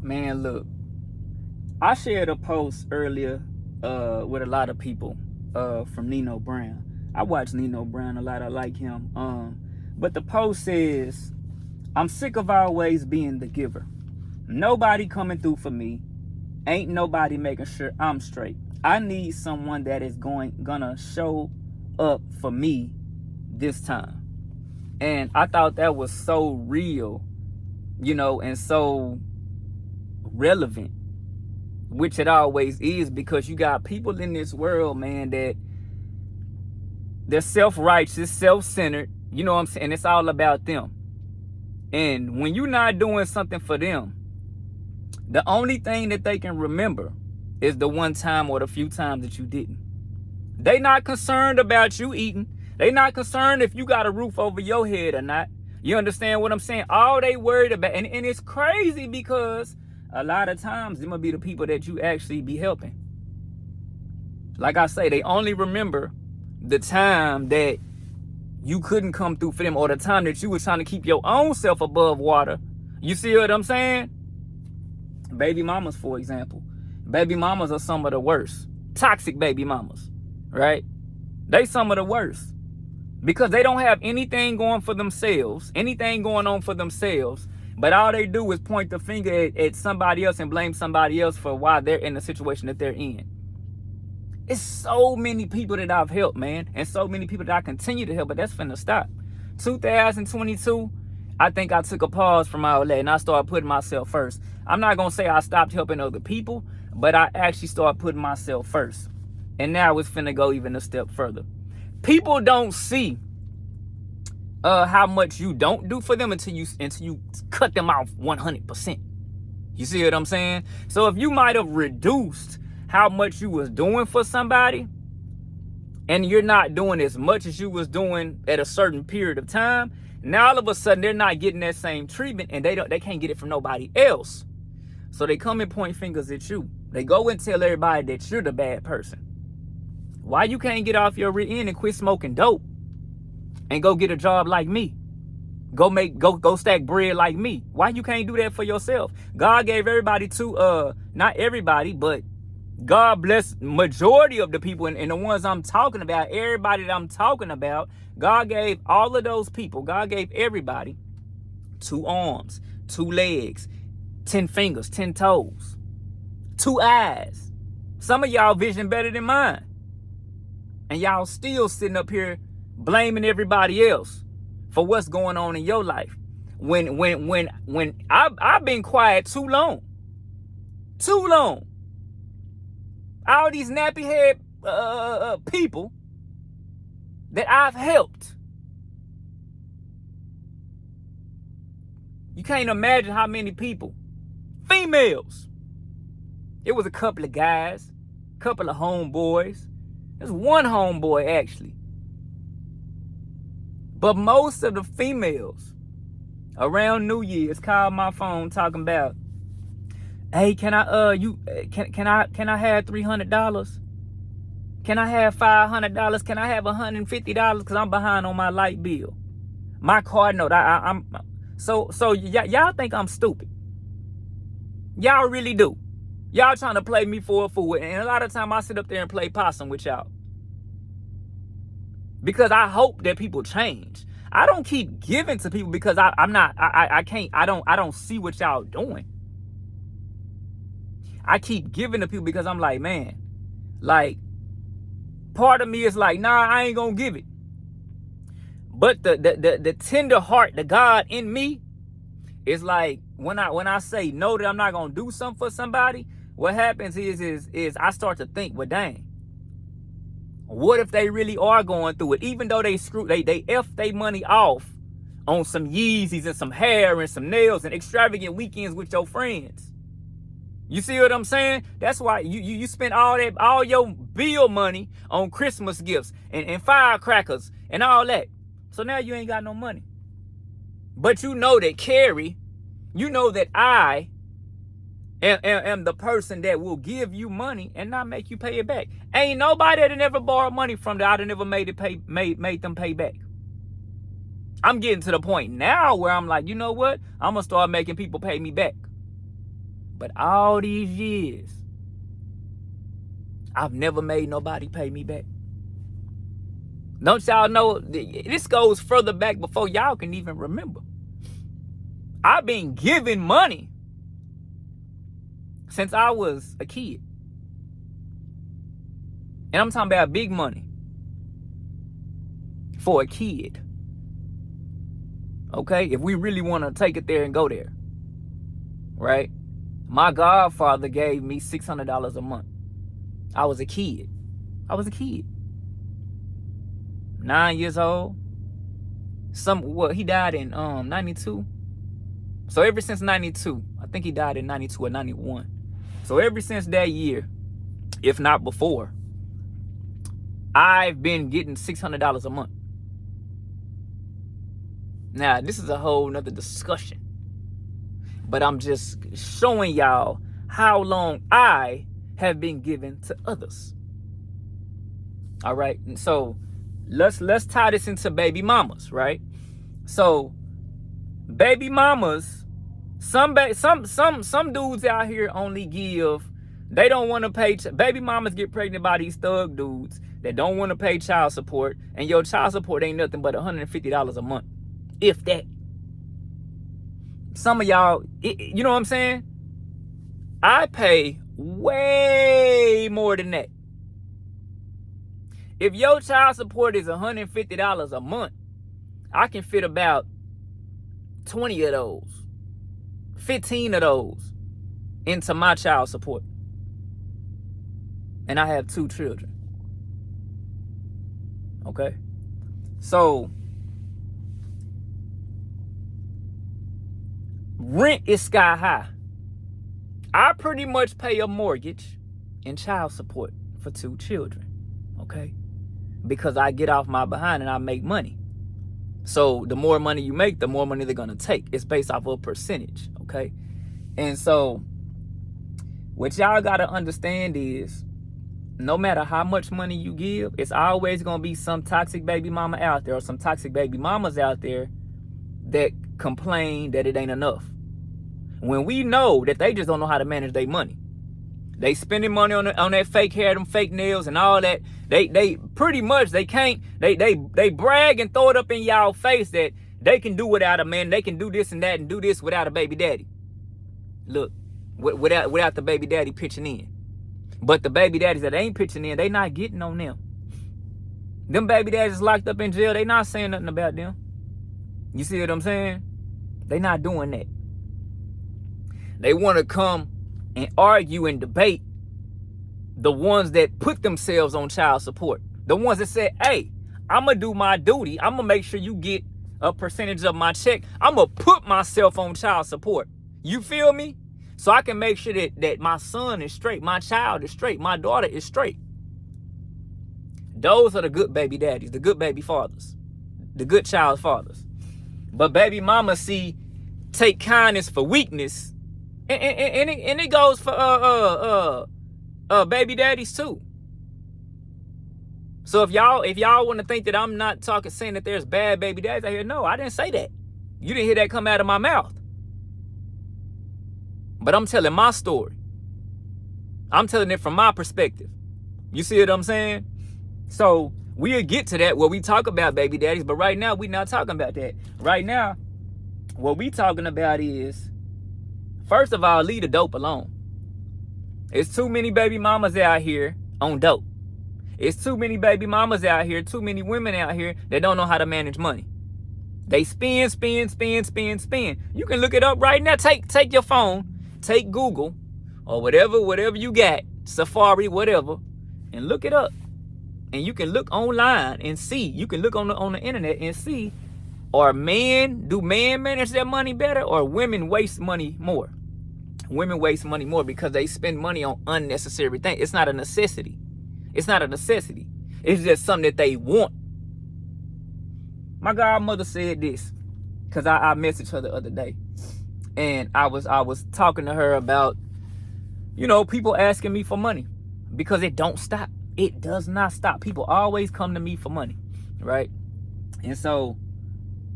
Man, look, I shared a post earlier with a lot of people from Nino Brown. I watch Nino Brown a lot. I like him. But the post says, I'm sick of always being the giver. Nobody coming through for me. Ain't nobody making sure I'm straight. I need someone that is gonna show up for me this time. And I thought that was so real, and so relevant, which it always is, because you got people in this world, man, that they're self-righteous, self-centered, you know what I'm saying? It's all about them. And when you're not doing something for them, the only thing that they can remember is the one time or the few times that you didn't. They not concerned about you eating. They not concerned if you got a roof over your head or not. You understand what I'm saying? All they worried about, and it's crazy because a lot of times them will be the people that you actually be helping. Like I say, they only remember the time that you couldn't come through for them, or the time that you was trying to keep your own self above water. You see what I'm saying? Baby mamas, for example. Baby mamas are some of the worst. Toxic baby mamas, right? They some of the worst. Because they don't have anything going for themselves, anything going on for themselves, but all they do is point the finger at somebody else and blame somebody else for why they're in the situation that they're in. It's so many people that I've helped, man, and so many people that I continue to help, but that's finna stop. 2022, I think I took a pause from all that and I started putting myself first. I'm not gonna say I stopped helping other people, but I actually started putting myself first. And now it's finna go even a step further. People don't see how much you don't do for them until you cut them off 100%. You see what I'm saying? So if you might have reduced how much you was doing for somebody, and you're not doing as much as you was doing at a certain period of time, now all of a sudden they're not getting that same treatment, and they can't get it from nobody else. So they come and point fingers at you. They go and tell everybody that you're the bad person. Why you can't get off your rear end and quit smoking dope and go get a job like me? Go stack bread like me. Why you can't do that for yourself? God gave everybody not everybody, but God bless majority of the people, and the ones I'm talking about, everybody that I'm talking about, God gave all of those people, God gave everybody 2 arms, 2 legs, 10 fingers, 10 toes, 2 eyes. Some of y'all vision better than mine. And y'all still sitting up here blaming everybody else for what's going on in your life. When I've been quiet too long. Too long. All these nappy head people that I've helped. You can't imagine how many people. Females. It was a couple of guys, couple of homeboys. There's one homeboy actually. But most of the females around New Year's called my phone talking about, hey, can I have $300? Can I have $500? Can I have $150? Because I'm behind on my light bill. My car note. Y'all think I'm stupid. Y'all really do. Y'all trying to play me for a fool. And a lot of time I sit up there and play possum with y'all. Because I hope that people change. I don't keep giving to people because I don't see what y'all doing. I keep giving to people because I'm like, man, like, part of me is like, nah, I ain't gonna give it. But the tender heart, the God in me, is like, when I say no, that I'm not gonna do something for somebody, what happens is I start to think, well, dang, what if they really are going through it? Even though they F they money off on some Yeezys and some hair and some nails and extravagant weekends with your friends. You see what I'm saying? That's why you spend all your bill money on Christmas gifts and firecrackers and all that. So now you ain't got no money. But you know that Carrie, you know that I am the person that will give you money and not make you pay it back. Ain't nobody that never borrowed money from that I'd never made them pay back. I'm getting to the point now where I'm like, you know what? I'm gonna start making people pay me back. But all these years, I've never made nobody pay me back. Don't y'all know, this goes further back before y'all can even remember. I've been giving money since I was a kid. And I'm talking about big money for a kid. Okay? If we really want to take it there and go there. Right? My godfather gave me $600 a month. I was a kid. 9 years old. He died in 92. So ever since 92, I think he died in 92 or 91. So ever since that year, if not before, I've been getting $600 a month. Now, this is a whole nother discussion. But I'm just showing y'all how long I have been given to others. All right. And so let's tie this into baby mamas, right? So baby mamas, some dudes out here only give, they don't want to pay. Baby mamas get pregnant by these thug dudes that don't want to pay child support, and your child support ain't nothing but $150 a month, if that. Some of y'all, you know what I'm saying? I pay way more than that. If your child support is $150 a month, I can fit about 20 of those, 15 of those into my child support. And I have 2 children. Okay? So rent is sky high. I pretty much pay a mortgage and child support for 2 children. Okay? Because I get off my behind and I make money. So the more money you make, the more money they're going to take. It's based off of a percentage. Okay? And so what y'all got to understand is, no matter how much money you give, it's always going to be some toxic baby mama out there, or some toxic baby mamas out there that complain that it ain't enough. When we know that they just don't know how to manage their money. They spending money on that fake hair, them fake nails and all that. They pretty much, they can't, they brag and throw it up in y'all face that they can do without a man. They can do this and that and do this without a baby daddy. Look, without the baby daddy pitching in. But the baby daddies that ain't pitching in, they not getting on them. Them baby daddies locked up in jail, they not saying nothing about them. You see what I'm saying? They not doing that. They want to come and argue and debate the ones that put themselves on child support. The ones that say, hey, I'm going to do my duty. I'm going to make sure you get a percentage of my check. I'm going to put myself on child support. You feel me? So I can make sure that my son is straight, my child is straight, my daughter is straight. Those are the good baby daddies, the good baby fathers, the good child fathers. But baby mama take kindness for weakness, and it goes for baby daddies too. So if y'all want to think that I'm not saying that there's bad baby daddies out here, no, I didn't say that. You didn't hear that come out of my mouth. But I'm telling my story. I'm telling it from my perspective. You see what I'm saying? So we'll get to that where we talk about baby daddies, but right now we're not talking about that. Right now, what we talking about is, first of all, leave the dope alone. It's too many baby mamas out here on dope. It's too many baby mamas out here, too many women out here that don't know how to manage money. They spend. You can look it up right now. Take your phone, take Google or whatever you got, Safari, whatever, and look it up. And you can look online and see. You can look on the internet and see, do men manage their money better, or women waste money more? Women waste money more because they spend money on unnecessary things. It's not a necessity. It's just something that they want. My godmother said this, because I messaged her the other day. And I was talking to her about, people asking me for money, because it don't stop. It does not stop. People always come to me for money, right? And so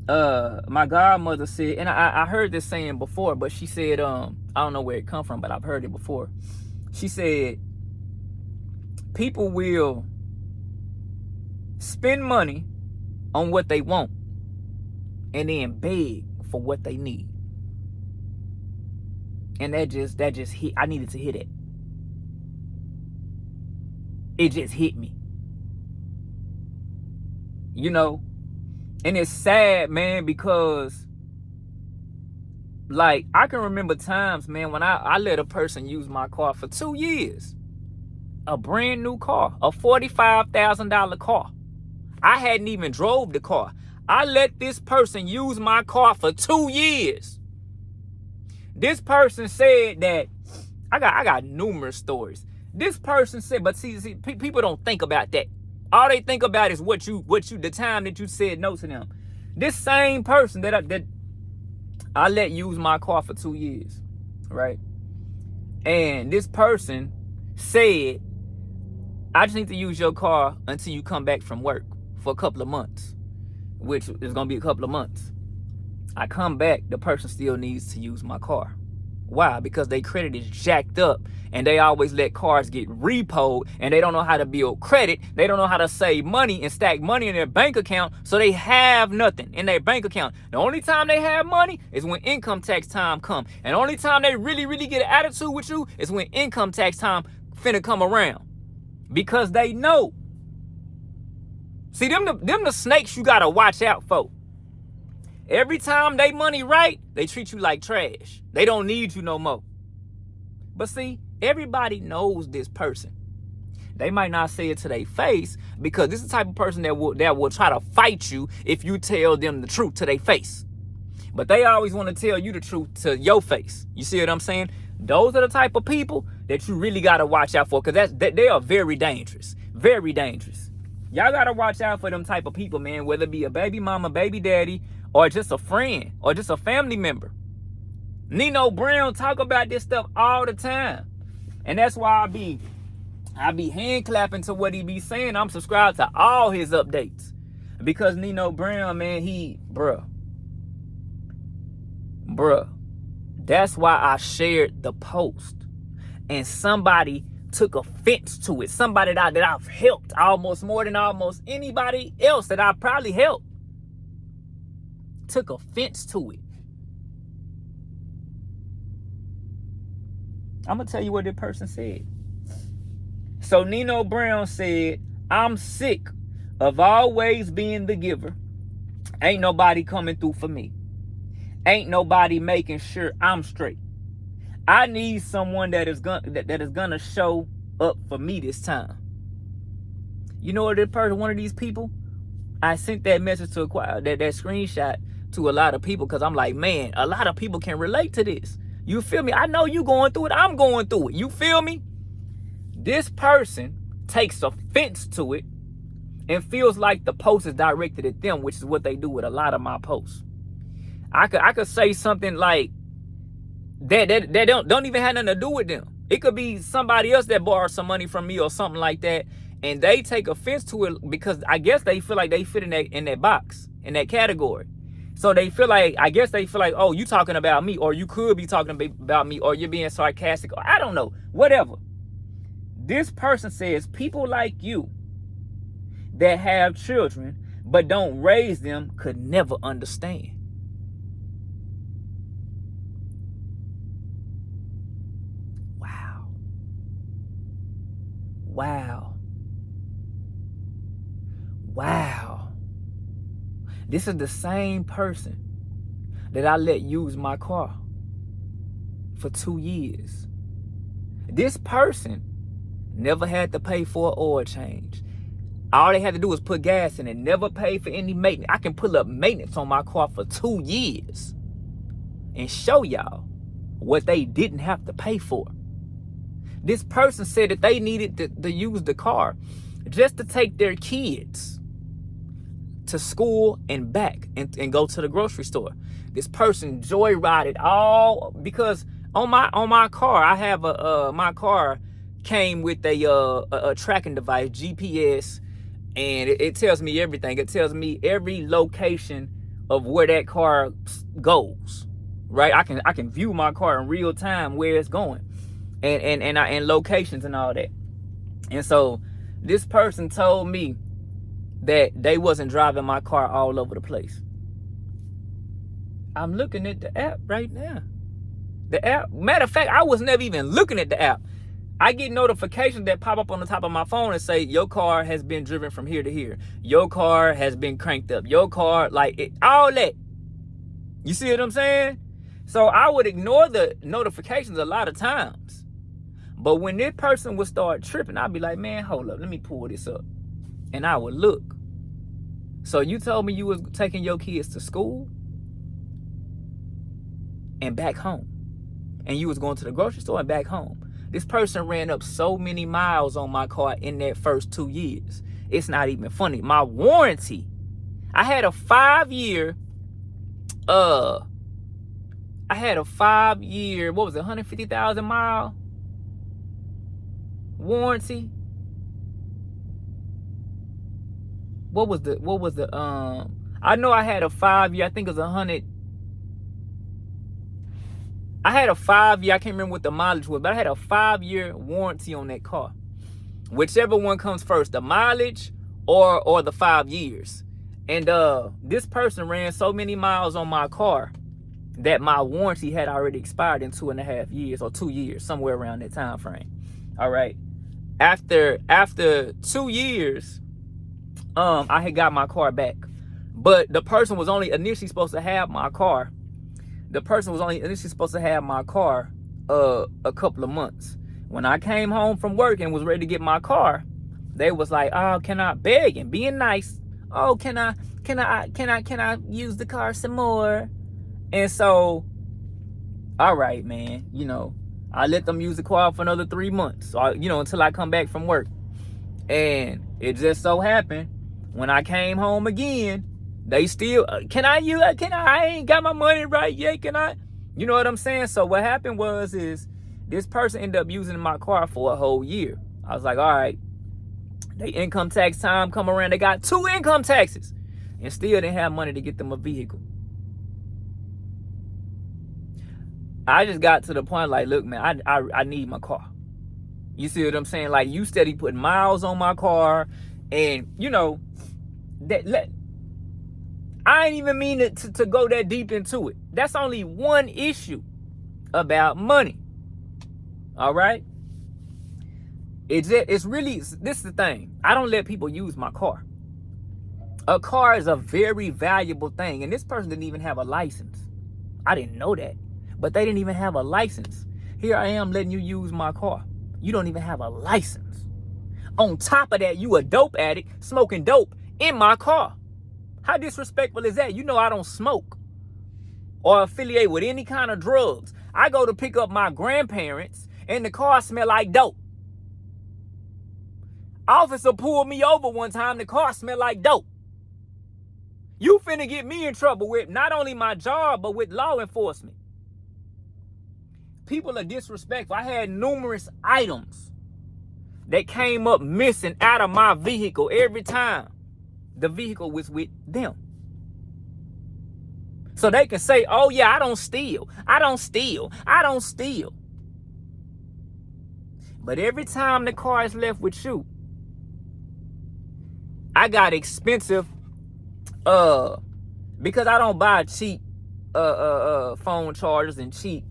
my godmother said, and I heard this saying before, but she said, I don't know where it come from, but I've heard it before. She said, people will spend money on what they want and then beg for what they need. And that just hit. I needed to hit it. It just hit me. You know, and it's sad, man, because like I can remember times, man, when I let a person use my car for 2 years. A brand new car, a $45,000 car. I hadn't even drove the car. I let this person use my car for 2 years. This person said that I got numerous stories. This person said, but see, people don't think about that. All they think about is the time that you said no to them. This same person that I let use my car for 2 years, right? And this person said, I just need to use your car until you come back from work for a couple of months, which is going to be a couple of months. I come back, the person still needs to use my car. Why? Because their credit is jacked up and they always let cars get repoed and they don't know how to build credit. They don't know how to save money and stack money in their bank account, so they have nothing in their bank account. The only time they have money is when income tax time come. And the only time they really, really get an attitude with you is when income tax time finna come around. Because they know. See, them the snakes you gotta watch out for. Every time they money right, they treat you like trash. They don't need you no more. But see, everybody knows this person. They might not say it to their face because this is the type of person that will try to fight you if you tell them the truth to their face. But they always want to tell you the truth to your face. You see what I'm saying? Those are the type of people that you really got to watch out for, because they are very dangerous. Very dangerous. Y'all got to watch out for them type of people, man, whether it be a baby mama, baby daddy, or just a friend, or just a family member. Nino Brown talk about this stuff all the time. And that's why I be hand clapping to what he be saying. I'm subscribed to all his updates. Because Nino Brown, man, bruh. That's why I shared the post. And somebody took offense to it. Somebody that I've helped almost more than almost anybody else that I probably helped took offense to it. I'm going to tell you what that person said. So Nino Brown said, I'm sick of always being the giver. Ain't nobody coming through for me. Ain't nobody making sure I'm straight. I need someone that is gonna show up for me this time. You know what, that person, one of these people, I sent that message to that screenshot to a lot of people, because I'm like, man, a lot of people can relate to this. You feel me? I know you going through it. I'm going through it. You feel me? This person takes offense to it and feels like the post is directed at them, which is what they do with a lot of my posts. I could say something like that don't even have nothing to do with them. It could be somebody else that borrowed some money from me or something like that, and they take offense to it because I guess they feel like they fit in that box, in that category. So they feel like, oh, you talking about me, or you could be talking about me, or you're being sarcastic, or I don't know, whatever. This person says people like you that have children but don't raise them could never understand. Wow. This is the same person that I let use my car for 2 years. This person never had to pay for an oil change. All they had to do was put gas in it, never pay for any maintenance. I can pull up maintenance on my car for 2 years and show y'all what they didn't have to pay for. This person said that they needed to use the car just to take their kids to school and back and go to the grocery store. This person joyrided all because on my car, I have my car came with a tracking device, GPS, and it tells me everything. It tells me every location of where that car goes, right? I can view my car in real time where it's going, and locations and all that. And so this person told me that they wasn't driving my car all over the place. I'm looking at the app right now. The app, matter of fact, I was never even looking at the app. I get notifications that pop up on the top of my phone and say, your car has been driven from here to here. Your car has been cranked up. Your car, like, all that. You see what I'm saying? So I would ignore the notifications a lot of times. But when this person would start tripping, I'd be like, man, hold up, let me pull this up. And I would look. So you told me you was taking your kids to school and back home. And you was going to the grocery store and back home. This person ran up so many miles on my car in that first 2 years. It's not even funny. My warranty, I had a 5-year, what was it, 150,000 mile warranty. What was the I know I had a 5-year, I think it was 100. I had a 5-year, I can't remember what the mileage was, but I had a 5-year warranty on that car. Whichever one comes first, the mileage or the 5 years. And this person ran so many miles on my car that my warranty had already expired in 2.5 years or 2 years, somewhere around that time frame. All right. After 2 years, I had got my car back. But the person was only initially supposed to have my car. The person was only initially supposed to have my car a couple of months. When I came home from work and was ready to get my car, they was like, oh, can I beg and being nice? Oh, can I use the car some more? And so, all right, man, you know, I let them use the car for another 3 months, until I come back from work. And it just so happened when I came home again, they still, I ain't got my money right yet, can I? You know what I'm saying? So what happened is this person ended up using my car for a whole year. I was like, all right, they income tax time come around, they got 2 income taxes and still didn't have money to get them a vehicle. I just got to the point like, look, man, I need my car. You see what I'm saying? Like, you steady putting miles on my car, and I ain't even mean to go that deep into it. That's only one issue about money. All right? It's really, this is the thing. I don't let people use my car. A car is a very valuable thing. And this person didn't even have a license. I didn't know that. But they didn't even have a license. Here I am letting you use my car. You don't even have a license. On top of that, you a dope addict smoking dope in my car. How disrespectful is that? You know I don't smoke or affiliate with any kind of drugs. I go to pick up my grandparents and the car smell like dope. Officer pulled me over one time, the car smelled like dope. You finna get me in trouble with not only my job, but with law enforcement. People are disrespectful. I had numerous items that came up missing out of my vehicle every time the vehicle was with them. So they can say, oh yeah, I don't steal. But every time the car is left with you, I got expensive, because I don't buy cheap phone chargers and cheap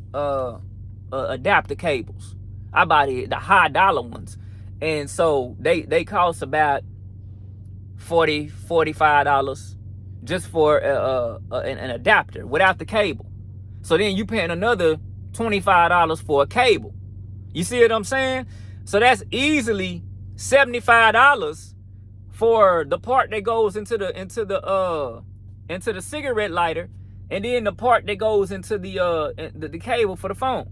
adapter cables. I buy the high dollar ones. And so they cost about $40, $45 just for an adapter without the cable. So then you paying another $25 for a cable. You see what I'm saying? So that's easily $75 for the part that goes into the cigarette lighter, and then the part that goes into the cable for the phone.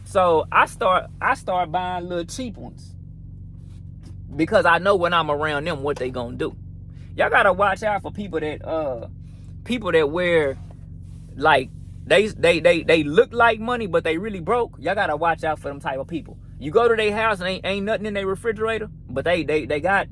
So I start buying little cheap ones because I know when I'm around them what they gonna do. Y'all gotta watch out for people that wear, like, they look like money but they really broke. Y'all gotta watch out for them type of people. You go to their house and ain't nothing in their refrigerator, but they got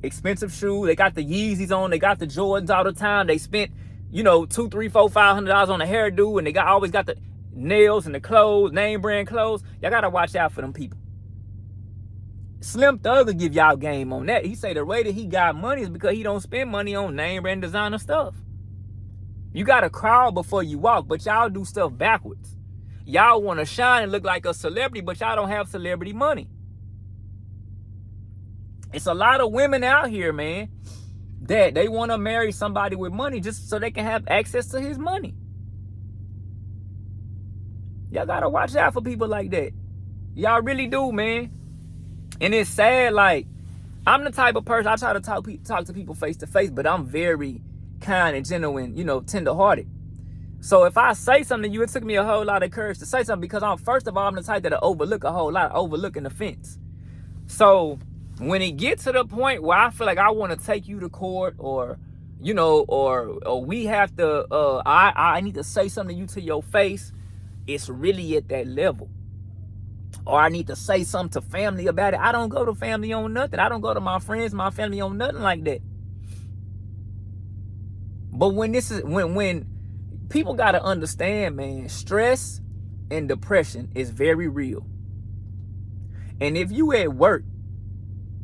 expensive shoes, they got the Yeezys on, they got the Jordans all the time, they spent you know, $200, $300, $400, $500 on a hairdo, and they always got the nails and the clothes, name brand clothes. Y'all gotta watch out for them people. Slim Thug will give y'all game on that. He say the way that he got money is because he don't spend money on name brand designer stuff. You gotta crawl before you walk, but y'all do stuff backwards. Y'all want to shine and look like a celebrity, but y'all don't have celebrity money. It's a lot of women out here, man, that they want to marry somebody with money just so they can have access to his money. Y'all gotta watch out for people like that. Y'all really do, man. And it's sad, like, I'm the type of person, I try to talk to people face to face, but I'm very kind and genuine, you know, tender-hearted. So if I say something to you, it took me a whole lot of courage to say something, because first of all, I'm the type that'll overlook a whole lot, overlooking offense. So when it gets to the point where I feel like I want to take you to court, or, you know, or we have to, I need to say something to you to your face, it's really at that level. Or I need to say something to family about it. I don't go to family on nothing. I don't go to my friends, my family on nothing like that. But when people got to understand, man, stress and depression is very real. And if you at work,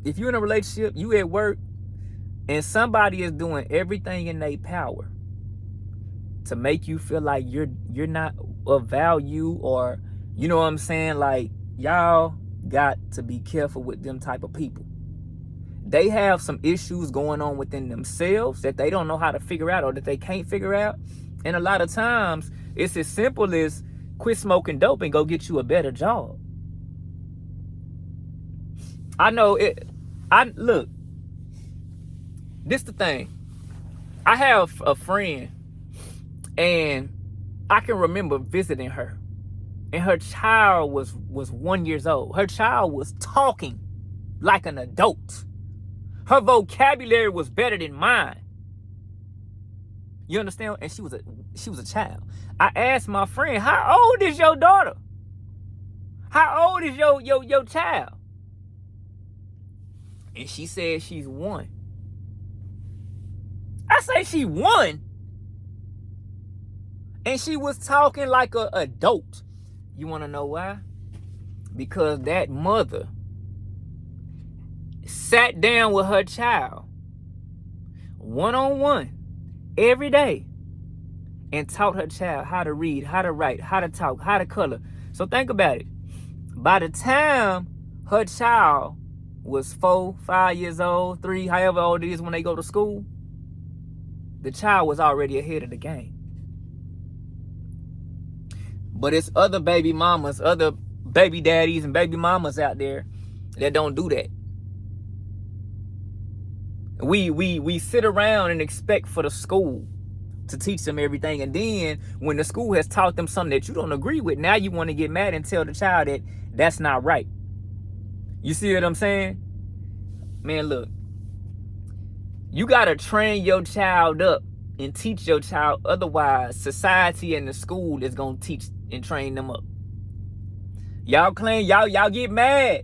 if you're in a relationship, you at work, and somebody is doing everything in their power to make you feel like you're not of value, or, you know what I'm saying, like, y'all got to be careful with them type of people. They have some issues going on within themselves that they don't know how to figure out, or that they can't figure out. And a lot of times it's as simple as quit smoking dope and go get you a better job. I know it. Look, this the thing. I have a friend, and I can remember visiting her. And her child was 1 year old. Her child was talking like an adult. Her vocabulary was better than mine. You understand? And she was a child. I asked my friend, "How old is your daughter? How old is your child?" And she said she's 1. I say she 1, and she was talking like an adult. You want to know why? Because that mother sat down with her child one-on-one every day and taught her child how to read, how to write, how to talk, how to color. So think about it. By the time her child was 4, 5 years old, 3, however old it is when they go to school, the child was already ahead of the game. But it's other baby mamas, other baby daddies and baby mamas out there that don't do that. We sit around and expect for the school to teach them everything, and then when the school has taught them something that you don't agree with, now you want to get mad and tell the child that that's not right. You see what I'm saying? Man, look, you gotta train your child up and teach your child, otherwise society and the school is gonna teach and train them up. Y'all claim y'all get mad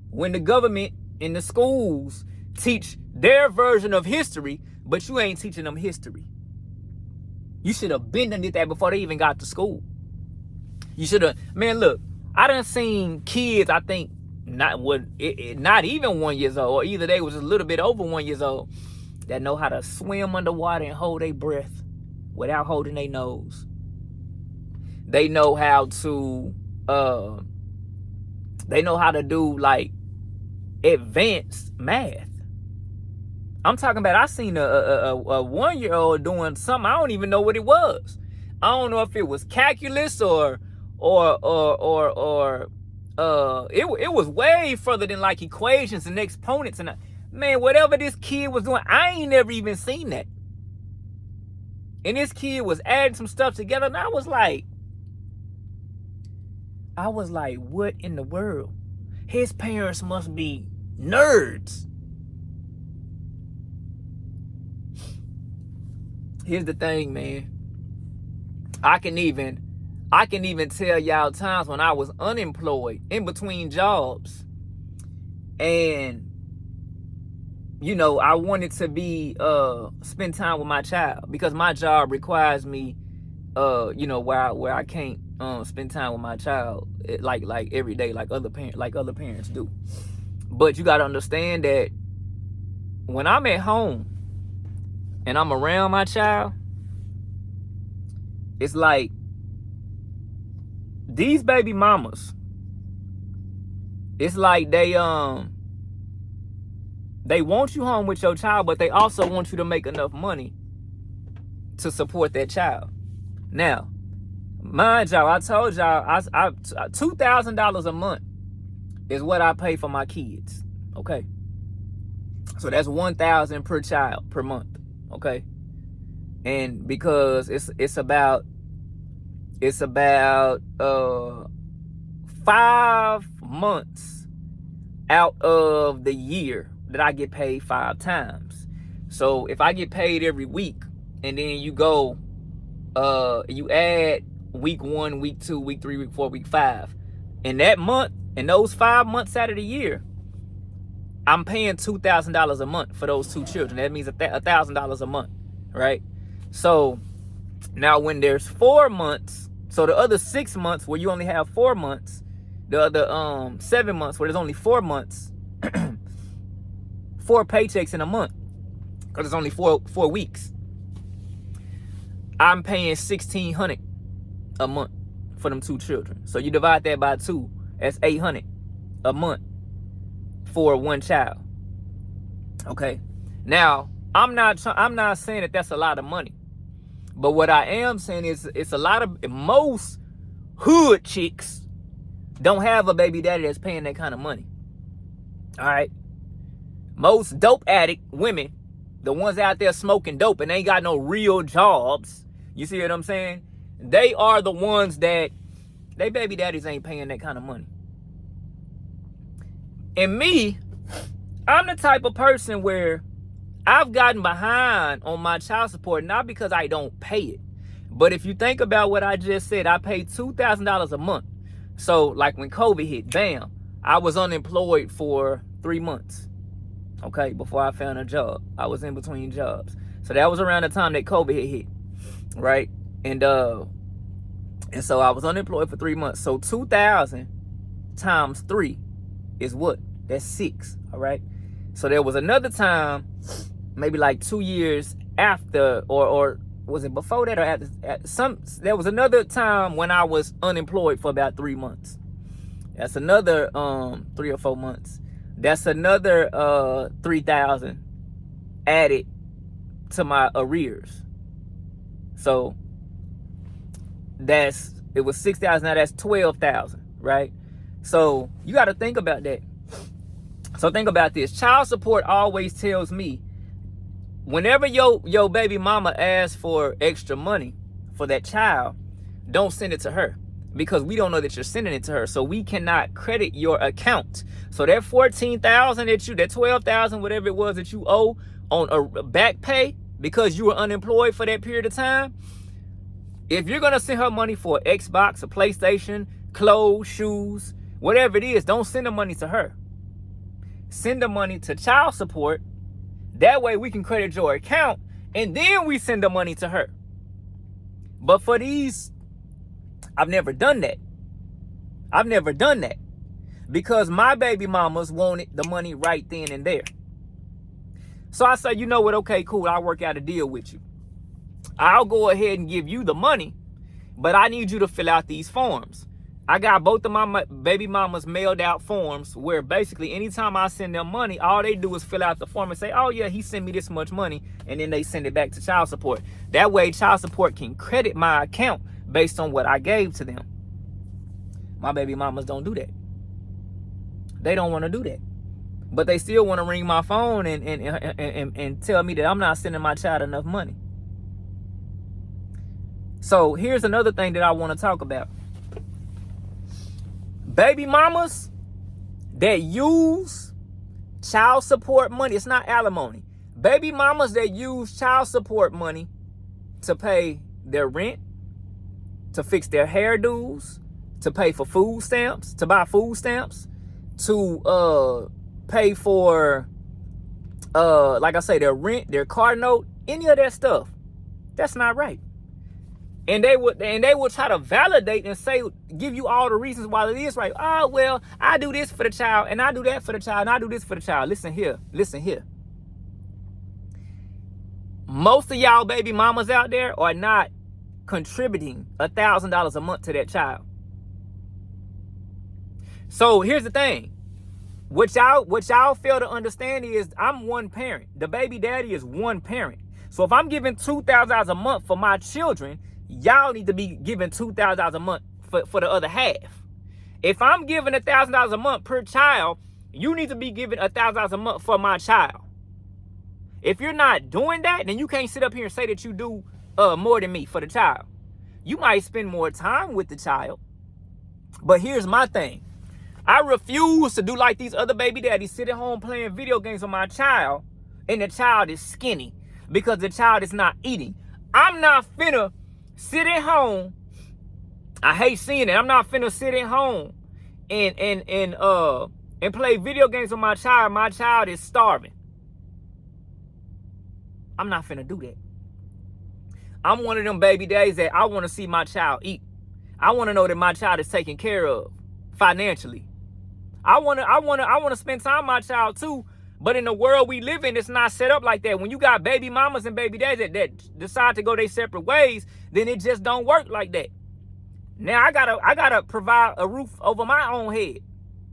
when the government and the schools teach their version of history, but you ain't teaching them history. You should have been done did that before they even got to school. You should have, man, look, I done seen kids, I think not even 1 year old, or either they was a little bit over 1 year old, that know how to swim underwater and hold their breath without holding their nose. They know how to do like advanced math. I'm talking about, I seen a 1 year old doing something, I don't even know what it was. I don't know if it was calculus or it was way further than like equations and exponents, and man, whatever this kid was doing, I ain't never even seen that. And this kid was adding some stuff together, and I was like, what in the world? His parents must be nerds. Here's the thing, man. I can even tell y'all times when I was unemployed, in between jobs, and you know, I wanted to be spend time with my child, because my job requires me, you know, where I can't spend time with my child like every day like other parents do. But you got to understand that when I'm at home and I'm around my child, it's like these baby mamas, it's like they want you home with your child, but they also want you to make enough money to support that child. Now, mind y'all, I told y'all I $2,000 a month is what I pay for my kids. Okay, so that's $1,000 per child per month. Okay, and because it's about 5 months out of the year that I get paid 5 times. So if I get paid every week, and then you go you add week 1, week 2, week 3, week 4, week 5, in that month, in those 5 months out of the year, I'm paying $2,000 a month for those 2 children. That means $1,000 a month, right? So now when there's 4 months, so the other 6 months where you only have 4 months, the other 7 months where there's only 4 months, 4 paychecks in a month, because it's only four weeks, I'm paying $1,600 a month for them 2 children. So you divide that by 2, that's $800 a month for 1 child. Okay, now I'm not saying that that's a lot of money, but what I am saying is it's a lot of, most hood chicks don't have a baby daddy that's paying that kind of money. All right, most dope addict women, the ones out there smoking dope and they ain't got no real jobs, you see what I'm saying? They are the ones that they baby daddies ain't paying that kind of money. And me, I'm the type of person where I've gotten behind on my child support, not because I don't pay it, but if you think about what I just said, I paid $2,000 a month. So like when COVID hit, bam, I was unemployed for 3 months. Okay, before I found a job, I was in between jobs. So that was around the time that COVID hit, right? And so I was unemployed for 3 months. So 2,000 times 3 is what? That's 6. All right. So there was another time, maybe like 2 years after, or was it before that or after? There was another time when I was unemployed for about 3 months. That's another 3 or 4 months. That's another 3,000 added to my arrears. So it was 6,000. Now that's 12,000, right? So you got to think about that. So think about this. Child support always tells me, whenever your baby mama asks for extra money for that child, don't send it to her, because we don't know that you're sending it to her. So we cannot credit your account. So that 14,000 that 12,000, whatever it was that you owe on a back pay because you were unemployed for that period of time, if you're going to send her money for an Xbox, a PlayStation, clothes, shoes, whatever it is, don't send the money to her. Send the money to child support. That way we can credit your account and then we send the money to her. But for these, I've never done that. I've never done that because my baby mamas wanted the money right then and there. So I say, you know what? Okay, cool. I'll work out a deal with you. I'll go ahead and give you the money, but I need you to fill out these forms. I got both of my baby mamas mailed out forms where basically anytime I send them money, all they do is fill out the form and say, oh yeah, he sent me this much money, and then they send it back to child support. That way child support can credit my account based on what I gave to them. My baby mamas don't do that. They don't want to do that. But they still want to ring my phone and tell me that I'm not sending my child enough money. So here's another thing that I want to talk about. Baby mamas that use child support money, it's not alimony. Baby mamas that use child support money to pay their rent, to fix their hairdos, to pay for food stamps, to buy food stamps, to pay for like I say, their rent, their car note, any of that stuff. That's not right. And they would try to validate and say, give you all the reasons why it is right. Oh, well, I do this for the child, and I do that for the child, and I do this for the child. Listen here. Most of y'all baby mamas out there are not contributing $1,000 a month to that child. So here's the thing. What y'all fail to understand is I'm one parent. The baby daddy is one parent. So if I'm giving $2,000 a month for my children, y'all need to be giving $2,000 a month for the other half. If I'm giving $1,000 a month per child, you need to be giving $1,000 a month for my child. If you're not doing that, then you can't sit up here and say that you do more than me for the child. You might spend more time with the child. But here's my thing. I refuse to do like these other baby daddies, sit at home playing video games with my child, and the child is skinny because the child is not eating. I'm not finna sit at home. I hate seeing it. I'm not finna sit at home and play video games with my child. My child is starving. I'm not finna do that. I'm one of them baby daddies that I want to see my child eat. I want to know that my child is taken care of financially. I want to spend time with my child too, but in the world we live in, it's not set up like that. When you got baby mamas and baby daddies that decide to go their separate ways, then it just don't work like that. Now I gotta provide a roof over my own head,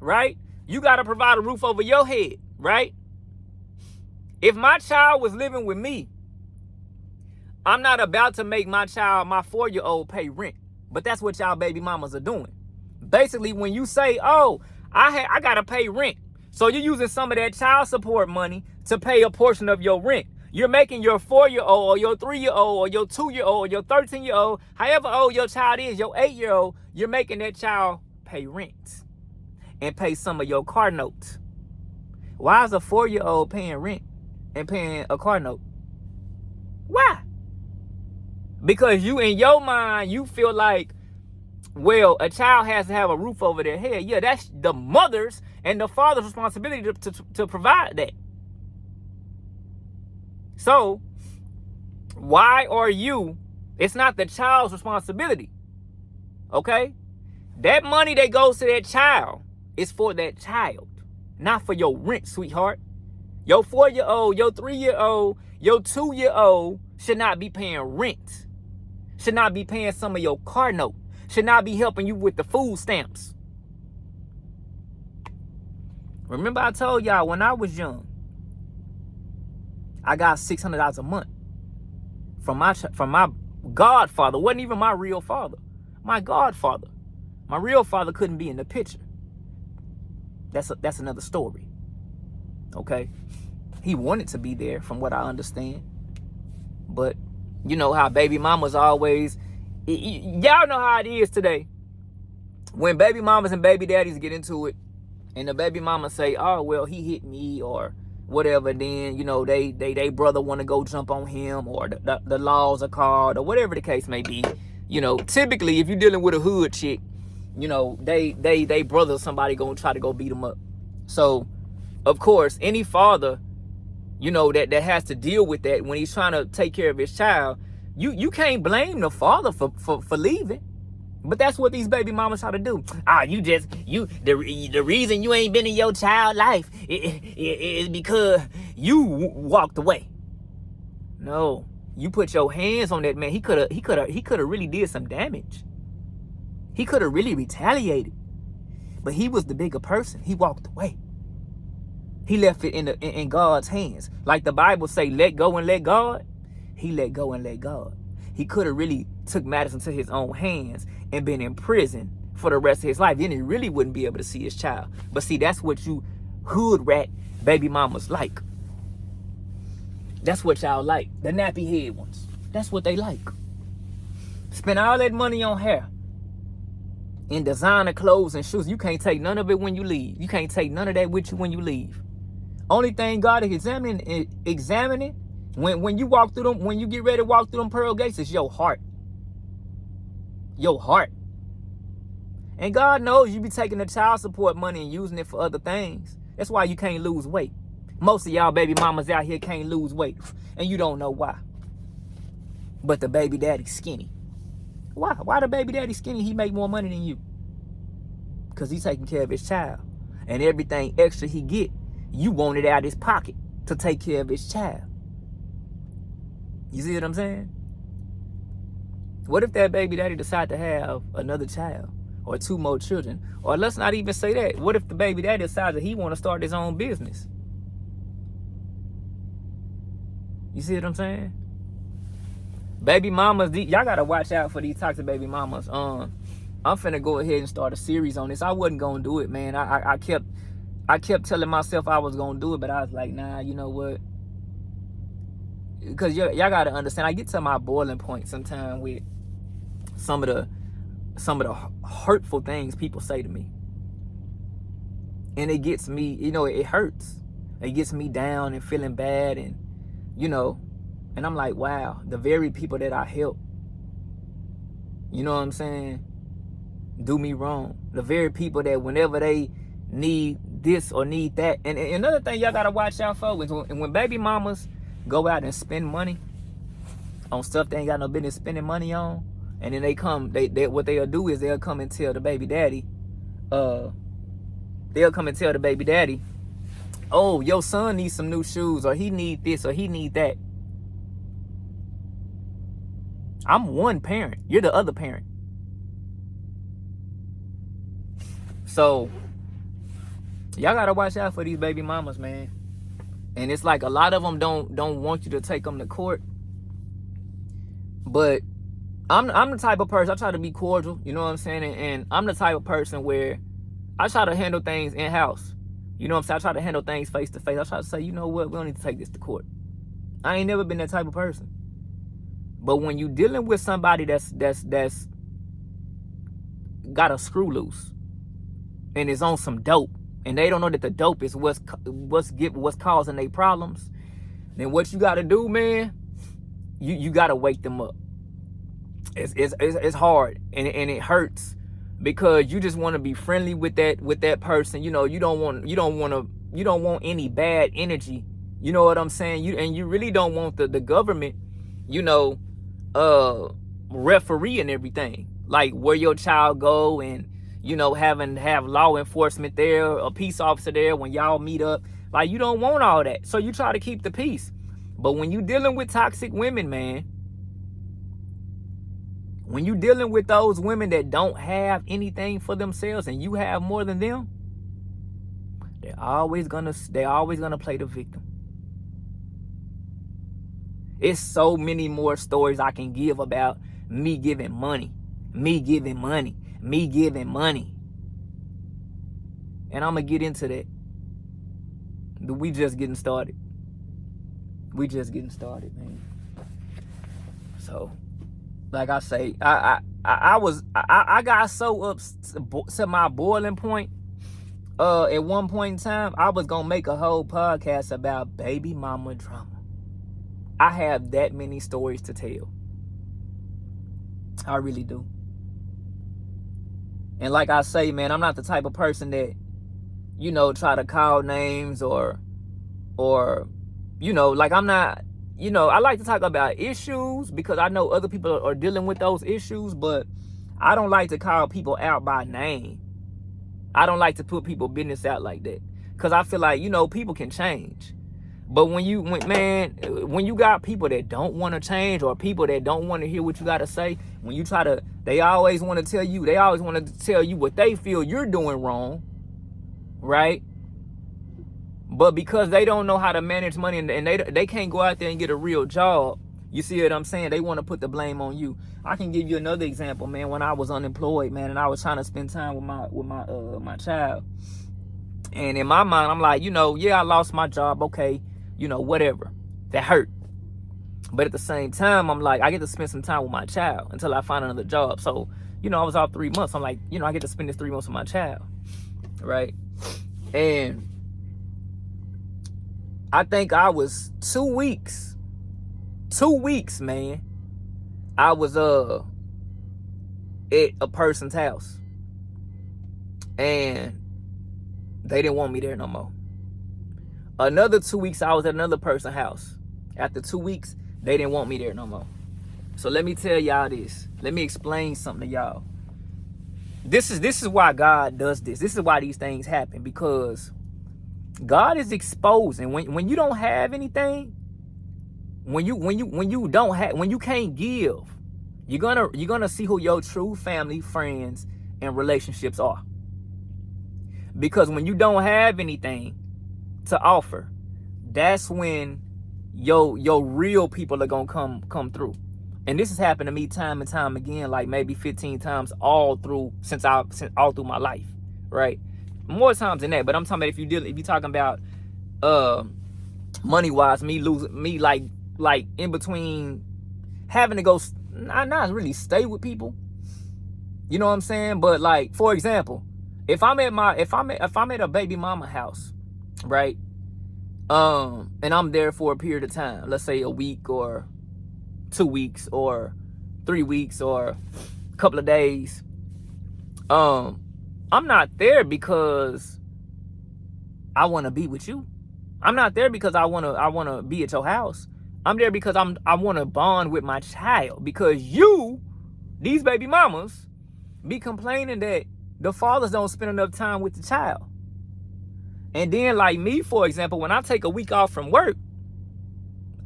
right? You gotta provide a roof over your head, right? If my child was living with me, I'm not about to make my child, my 4-year-old, pay rent. But that's what y'all baby mamas are doing. Basically, when you say, oh, I gotta pay rent, so you're using some of that child support money to pay a portion of your rent. You're making your 4-year-old or your 3-year-old or your 2-year-old or your 13-year-old, however old your child is, your 8-year-old, you're making that child pay rent and pay some of your car notes. Why is a 4-year-old paying rent and paying a car note? Why? Because you, in your mind, you feel like, well, a child has to have a roof over their head. Yeah, that's the mother's and the father's responsibility to provide that. So, why are you, it's not the child's responsibility, okay? That money that goes to that child is for that child, not for your rent, sweetheart. Your 4-year-old, your 3-year-old, your 2-year-old should not be paying rent. Should not be paying some of your car note. Should not be helping you with the food stamps. Remember I told y'all when I was young, I got $600 a month from my godfather. Wasn't even my real father. My godfather. My real father couldn't be in the picture. That's another story. Okay? He wanted to be there from what I understand. But you know how baby mamas always, y'all know how it is today. When baby mamas and baby daddies get into it, and the baby mama say, oh, well, he hit me or whatever, then, you know, they brother want to go jump on him, or the laws are called, or whatever the case may be. You know, typically, if you're dealing with a hood chick, you know, they brother, somebody gonna try to go beat them up. So, of course, any father, you know, that has to deal with that when he's trying to take care of his child, you can't blame the father for leaving. But that's what these baby mamas try to do. The reason you ain't been in your child life is because you walked away. No, you put your hands on that man. He could have really did some damage. He could have really retaliated. But he was the bigger person. He walked away. He left it in God's hands. Like the Bible say, let go and let God. He let go and let God. He could have really took matters into his own hands and been in prison for the rest of his life. Then he really wouldn't be able to see his child. But see, that's what you hood rat baby mamas like. That's what y'all like. The nappy head ones. That's what they like. Spend all that money on hair, in designer clothes and shoes. You can't take none of it when you leave. You can't take none of that with you when you leave. Only thing God is examining when you walk through them, when you get ready to walk through them pearl gates, is your heart. Your heart. And God knows you be taking the child support money and using it for other things. That's why you can't lose weight. Most of y'all baby mamas out here can't lose weight, and you don't know why. But the baby daddy's skinny. Why? Why the baby daddy skinny? He make more money than you. Because he's taking care of his child. And everything extra he get, you want it out of his pocket to take care of his child. You see what I'm saying? What if that baby daddy decide to have another child or 2 more children? Or let's not even say that. What if the baby daddy decides that he want to start his own business? You see what I'm saying? Baby mamas, y'all gotta watch out for these toxic baby mamas. I'm finna go ahead and start a series on this. I wasn't gonna do it, man. I kept telling myself I was gonna do it, but I was like, nah, you know what? Because y'all gotta understand, I get to my boiling point sometime with some of the hurtful things people say to me, and it gets me, it hurts. It gets me down and feeling bad, and and I'm like, wow, the very people that I help, you know what I'm saying, do me wrong. The very people that whenever they need this or need that. And another thing y'all gotta watch out for is when baby mamas go out and spend money on stuff they ain't got no business spending money on, and then they come, they what they'll do is they'll come and tell the baby daddy, oh, your son needs some new shoes, or he need this, or he need that. I'm one parent. You're the other parent. So y'all gotta watch out for these baby mamas, man. And it's like a lot of them don't want you to take them to court. But I'm the type of person, I try to be cordial, you know what I'm saying? And I'm the type of person where I try to handle things in-house. You know what I'm saying? I try to handle things face-to-face. I try to say, you know what? We don't need to take this to court. I ain't never been that type of person. But when you dealing with somebody that's got a screw loose and is on some dope, and they don't know that the dope is what's causing their problems, then what you got to do, man, you got to wake them up. It's hard, and it hurts, because you just want to be friendly with that person. You don't want any bad energy. You know what I'm saying? You really don't want the government, referee and everything, like where your child go, and have law enforcement there, a peace officer there when y'all meet up. Like, you don't want all that, so you try to keep the peace. But when you dealing with toxic women, man, when you dealing with those women that don't have anything for themselves and you have more than them, they're always gonna play the victim. It's so many more stories I can give about me giving money. And I'm gonna get into that. We just getting started. Man. So, like I say, I got so up to my boiling point. At one point in time, I was gonna make a whole podcast about baby mama drama. I have that many stories to tell. I really do. And like I say, man, I'm not the type of person that, try to call names or like, I'm not, I like to talk about issues because I know other people are dealing with those issues, but I don't like to call people out by name. I don't like to put people's business out like that, because I feel like, people can change. But when you got people that don't want to change, or people that don't want to hear what you got to say, they always want to tell you what they feel you're doing wrong, right? But because they don't know how to manage money, and they can't go out there and get a real job, you see what I'm saying? They want to put the blame on you. I can give you another example, man. When I was unemployed, man, and I was trying to spend time with my child, and in my mind, I'm like, I lost my job, okay, whatever. That hurt. But at the same time, I'm like, I get to spend some time with my child until I find another job. So, I was off 3 months. I'm like, I get to spend this 3 months with my child, right? And I think I was 2 weeks, man. I was at a person's house, and they didn't want me there no more. Another 2 weeks, I was at another person's house. After 2 weeks, they didn't want me there no more. So let me tell y'all this. Let me explain something to y'all. This is why God does this. This is why these things happen, because God is exposing when you don't have anything, when you can't give, you're gonna see who your true family, friends, and relationships are. Because when you don't have anything to offer, that's when your real people are gonna come through. And this has happened to me time and time again, like maybe 15 times all through my life, right? More times than that, but I'm talking about if you're talking about money wise, me like in between having to go not really stay with people, you know what I'm saying? But like, for example, if I'm at a baby mama house, right? And I'm there for a period of time, let's say a week or 2 weeks or 3 weeks or a couple of days. I'm not there because I want to be with you. I'm not there because I want to be at your house. I'm there because I want to bond with my child, because these baby mamas be complaining that the fathers don't spend enough time with the child. And then like me, for example, when I take a week off from work,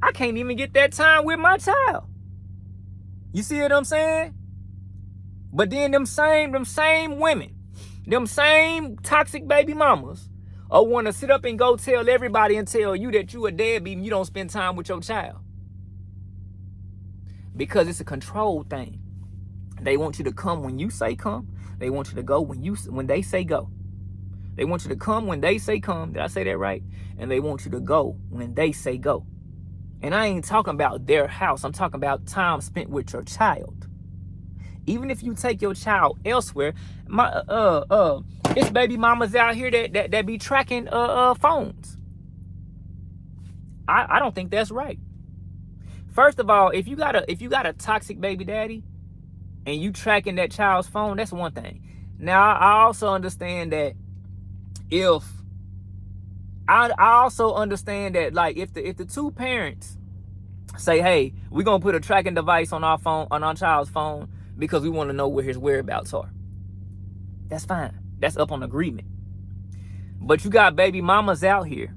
I can't even get that time with my child. You see what I'm saying? But then them same women, them same toxic baby mamas, want to sit up and go tell everybody and tell you that you a deadbeat and you don't spend time with your child. Because it's a control thing. They want you to come when you say come. They want you to go when they say go. They want you to come when they say come. Did I say that right? And they want you to go when they say go. And I ain't talking about their house. I'm talking about time spent with your child. Even if you take your child elsewhere, it's baby mamas out here that be tracking phones. I don't think that's right. First of all, if you got a toxic baby daddy and you tracking that child's phone, that's one thing. Now I also understand that like if the two parents say, hey, we're gonna put a tracking device on our child's phone because we want to know where his whereabouts are, that's fine. That's up on agreement. But you got baby mamas out here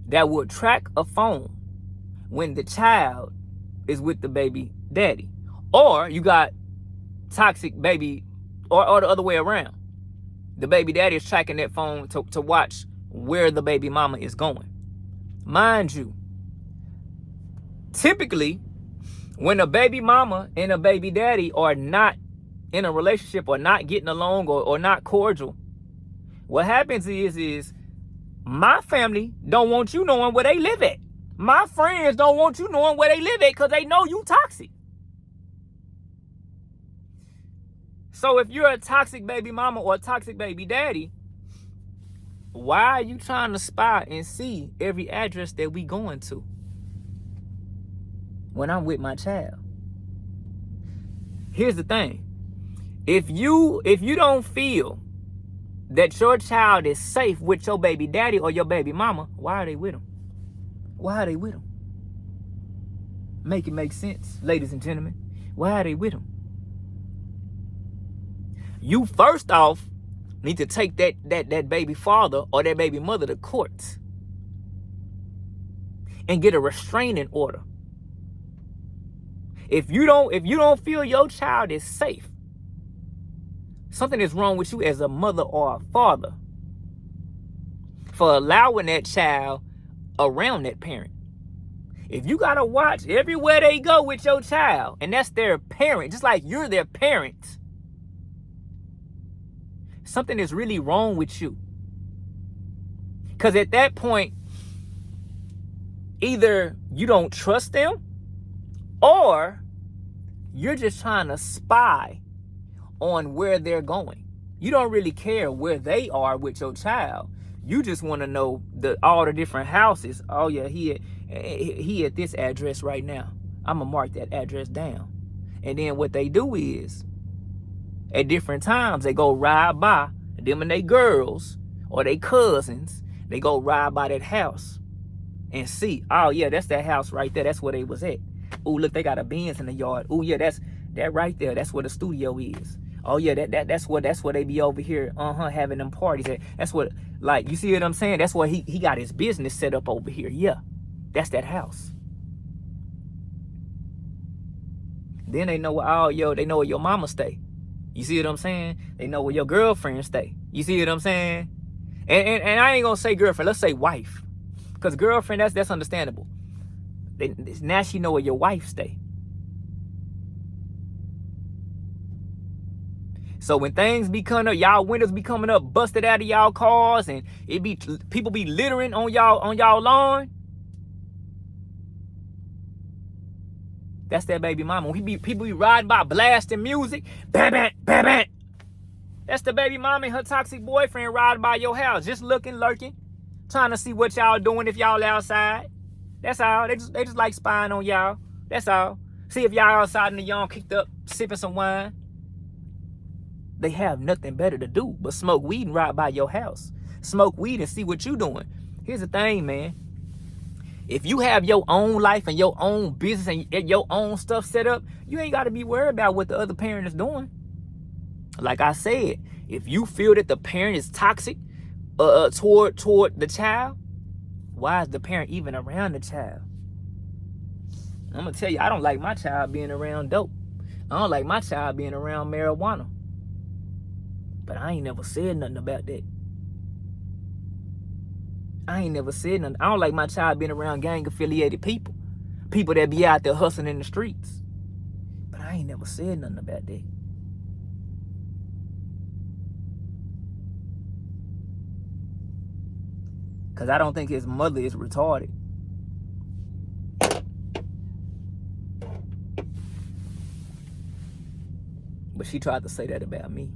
that would track a phone when the child is with the baby daddy. Or you got toxic baby, or the other way around. The baby daddy is tracking that phone to watch where the baby mama is going. Mind you, typically, when a baby mama and a baby daddy are not in a relationship or not getting along or not cordial, what happens is my family don't want you knowing where they live at. My friends don't want you knowing where they live at because they know you toxic. So if you're a toxic baby mama or a toxic baby daddy, why are you trying to spy and see every address that we going to when I'm with my child? Here's the thing. If you don't feel that your child is safe with your baby daddy or your baby mama, why are they with him? Why are they with him? Make it make sense, ladies and gentlemen. Why are they with him? You first off need to take that baby father or that baby mother to court and get a restraining order. If you don't feel your child is safe, something is wrong with you as a mother or a father for allowing that child around that parent. If you gotta watch everywhere they go with your child, and that's their parent, just like you're their parent, something is really wrong with you. Because at that point, either you don't trust them or you're just trying to spy on where they're going. You don't really care where they are with your child. You just want to know all the different houses. Oh yeah, he at this address right now. I'm gonna mark that address down. And then what they do is, at different times, they go ride by them and they girls or they cousins, They go ride by that house and see, oh yeah, that's that house right there. That's where they was at. Oh, look, they got a Benz in the yard. Oh yeah, that's that right there. That's where the studio is. Oh yeah, that's where they be over here, having them parties at. That's what, like, you see what I'm saying? That's where he got his business set up over here. Yeah, that's that house. Then they know where they know where your mama stay. You see what I'm saying? They know where your girlfriend stay. You see what I'm saying? And I ain't gonna say girlfriend. Let's say wife, because girlfriend, that's understandable. Now she know where your wife stay. So when things be coming up, y'all windows be coming up, busted out of y'all cars, and people be littering on y'all lawn. That's that baby mama. When people be riding by blasting music, bam, bam, bam, bam. That's the baby mama and her toxic boyfriend riding by your house, just looking, lurking, trying to see what y'all doing if y'all outside. That's all. They just like spying on y'all. That's all. See if y'all outside in the yard, kicked up, sipping some wine. They have nothing better to do but smoke weed and ride by your house. Smoke weed and see what you doing. Here's the thing, man. If you have your own life and your own business and your own stuff set up, you ain't got to be worried about what the other parent is doing. Like I said, if you feel that the parent is toxic toward the child, why is the parent even around the child? I'm going to tell you, I don't like my child being around dope. I don't like my child being around marijuana. But I ain't never said nothing about that. I ain't never said nothing. I don't like my child being around gang-affiliated people. People that be out there hustling in the streets. But I ain't never said nothing about that. Because I don't think his mother is retarded. But she tried to say that about me.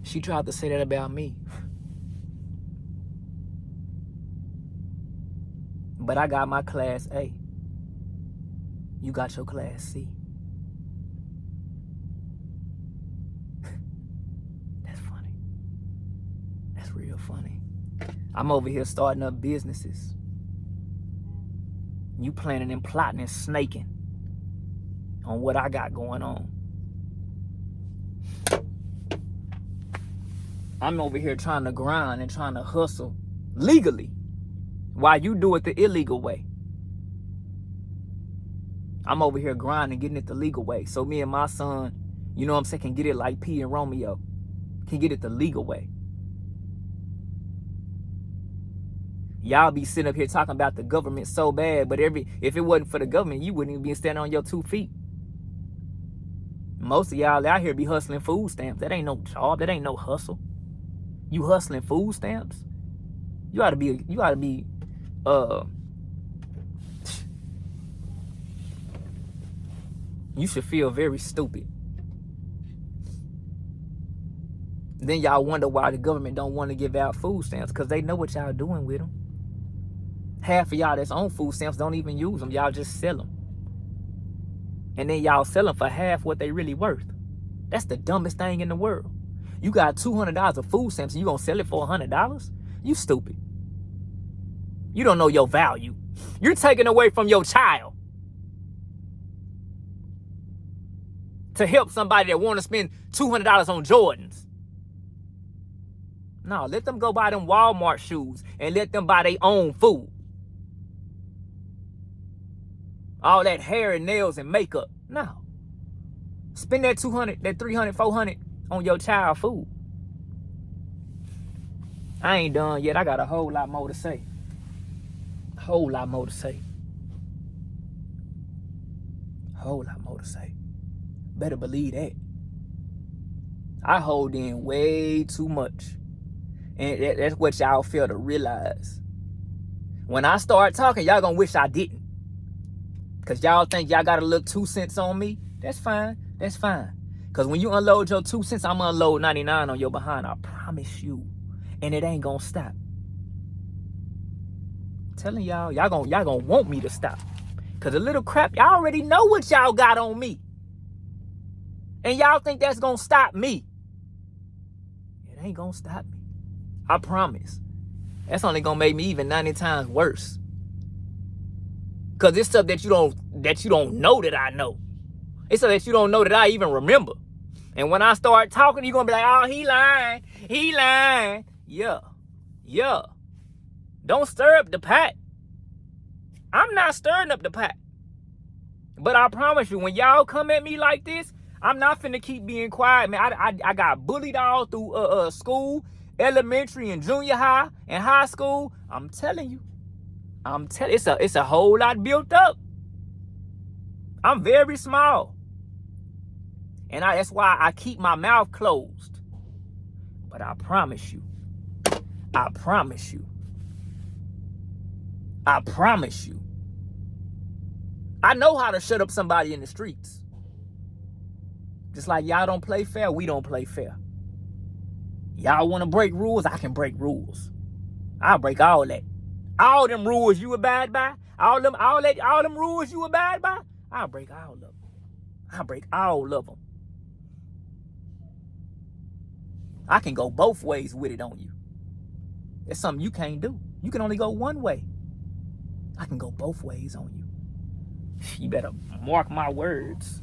She tried to say that about me. But I got my class A. You got your class C. That's funny. That's real funny. I'm over here starting up businesses. You planning and plotting and snaking on what I got going on. I'm over here trying to grind and trying to hustle legally while you do it the illegal way. I'm over here grinding, getting it the legal way. So me and my son, you know what I'm saying, can get it like P and Romeo. Can get it the legal way. Y'all be sitting up here talking about the government so bad, but if it wasn't for the government, you wouldn't even be standing on your 2 feet. Most of y'all out here be hustling food stamps. That ain't no job. That ain't no hustle. You hustling food stamps? You ought to be you should feel very stupid. Then y'all wonder why the government don't want to give out food stamps, because they know what y'all doing with them. Half of y'all that's on food stamps don't even use them. Y'all just sell them. And then y'all sell them for half what they really worth. That's the dumbest thing in the world. You got $200 of food stamps and you gonna sell it for $100? You stupid. You don't know your value. You're taking away from your child to help somebody that want to spend $200 on Jordans. No, let them go buy them Walmart shoes and let them buy their own food. All that hair and nails and makeup. No. Spend that $200, that $300, $400 on your child food. I ain't done yet. I got a whole lot more to say. A whole lot more to say. Whole lot more to say. Better believe that. I hold in way too much. And that's what y'all fail to realize. When I start talking, y'all gonna wish I didn't. Because y'all think y'all got a little 2 cents on me. That's fine. That's fine. Because when you unload your 2 cents, I'm going to unload 99 on your behind. I promise you. And it ain't going to stop. I'm telling y'all gonna want me to stop. Because a little crap, y'all already know what y'all got on me. And y'all think that's going to stop me. ain't gonna stop me. I promise. That's only gonna make me even 90 times worse. Cause it's stuff that you don't know that I know. It's stuff that you don't know that I even remember. And when I start talking, you're gonna be like, oh, he lying. He lying. Yeah. Yeah. Don't stir up the pot. I'm not stirring up the pot. But I promise you, when y'all come at me like this, I'm not finna keep being quiet, man. I got bullied all through school, elementary and junior high and high school. I'm telling you. It's a whole lot built up. I'm very small. And that's why I keep my mouth closed. But I promise you, I promise you, I promise you, I know how to shut up somebody in the streets. Just like y'all don't play fair, we don't play fair. Y'all want to break rules, I can break rules. I'll break all that. All them rules you abide by, all them rules you abide by, I'll break all of them. I'll break all of them. I can go both ways with it on you. It's something you can't do. You can only go one way. I can go both ways on you. You better mark my words.